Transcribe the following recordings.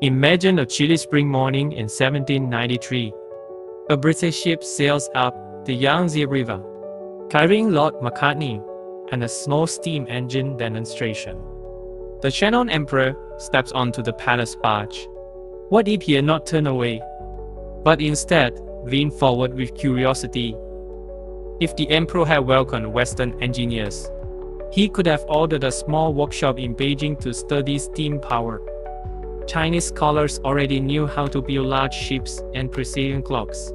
Imagine a chilly spring morning in 1793. A British ship sails up the Yangtze River, carrying Lord Macartney and a small steam engine demonstration. The Qianlong Emperor steps onto the palace barge. What if he had not turned away, but instead leaned forward with curiosity? If the Emperor had welcomed Western engineers, he could have ordered a small workshop in Beijing to study steam power. Chinese scholars already knew how to build large ships and precision clocks.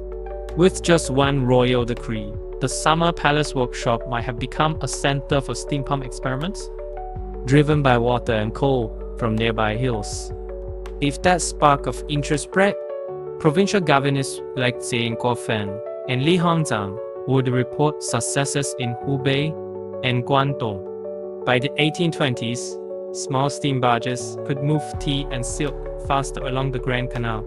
With just one royal decree, the Summer Palace workshop might have become a center for steam pump experiments, driven by water and coal from nearby hills. If that spark of interest spread, provincial governors like Zheng Guofan and Li Hongzhang would report successes in Hubei and Guangdong. By the 1820s, small steam barges could move tea and silk faster along the Grand Canal.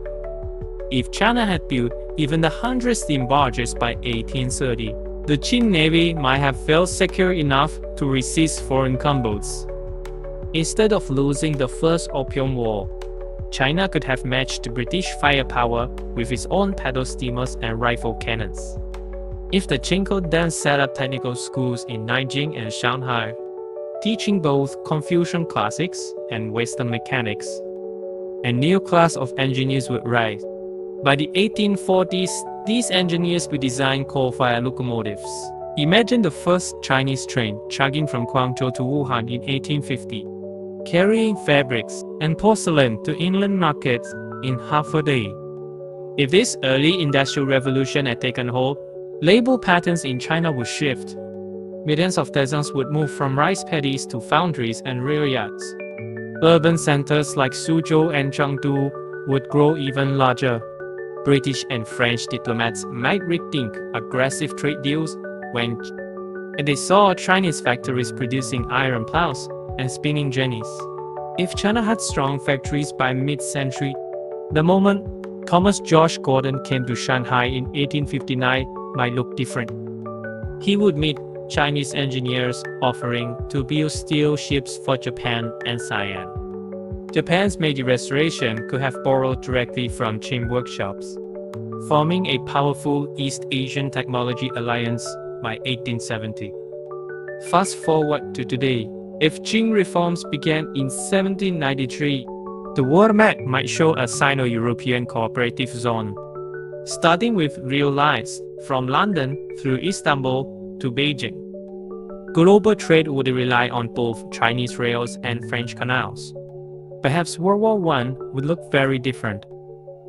If China had built even the 100 steam barges by 1830, the Qing Navy might have felt secure enough to resist foreign gunboats. Instead of losing the First Opium War, China could have matched the British firepower with its own paddle steamers and rifle cannons. If the Qing could then set up technical schools in Nanjing and Shanghai, teaching both Confucian classics and Western mechanics, a new class of engineers would rise. By the 1840s, these engineers would design coal-fired locomotives. Imagine the first Chinese train chugging from Guangzhou to Wuhan in 1850, carrying fabrics and porcelain to inland markets in half a day. If this early industrial revolution had taken hold, labor patterns in China would shift. Millions of peasants would move from rice paddies to foundries and rail yards. Urban centers like Suzhou and Chengdu would grow even larger. British and French diplomats might rethink aggressive trade deals when they saw Chinese factories producing iron plows and spinning jennies. If China had strong factories by mid-century, the moment Thomas George Gordon came to Shanghai in 1859 might look different. He would meet Chinese engineers offering to build steel ships for Japan and Siam. Japan's Meiji Restoration could have borrowed directly from Qing workshops, forming a powerful East Asian technology alliance by 1870. Fast forward to today, if Qing reforms began in 1793, the world map might show a Sino-European cooperative zone, starting with rail lines from London through Istanbul to Beijing. Global trade would rely on both Chinese rails and French canals. Perhaps World War I would look very different,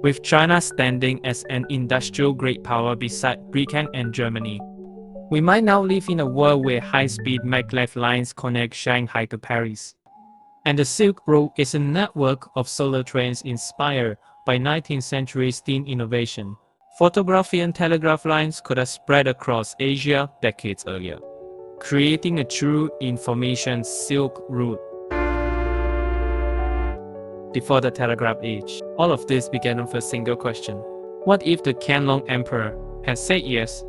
with China standing as an industrial great power beside Britain and Germany. We might now live in a world where high-speed maglev lines connect Shanghai to Paris. And the Silk Road is a network of solar trains inspired by 19th century steam innovation. Photography and telegraph lines could have spread across Asia decades earlier, creating a true information silk route. Before the telegraph age, all of this began with a single question. What if the Qianlong Emperor had said yes?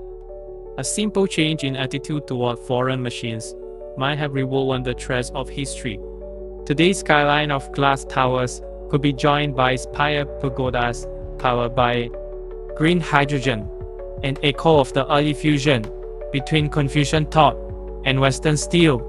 A simple change in attitude toward foreign machines might have rewoven the threads of history. Today's skyline of glass towers could be joined by spire pagodas powered by green hydrogen, an echo of the early fusion between Confucian thought and Western steel.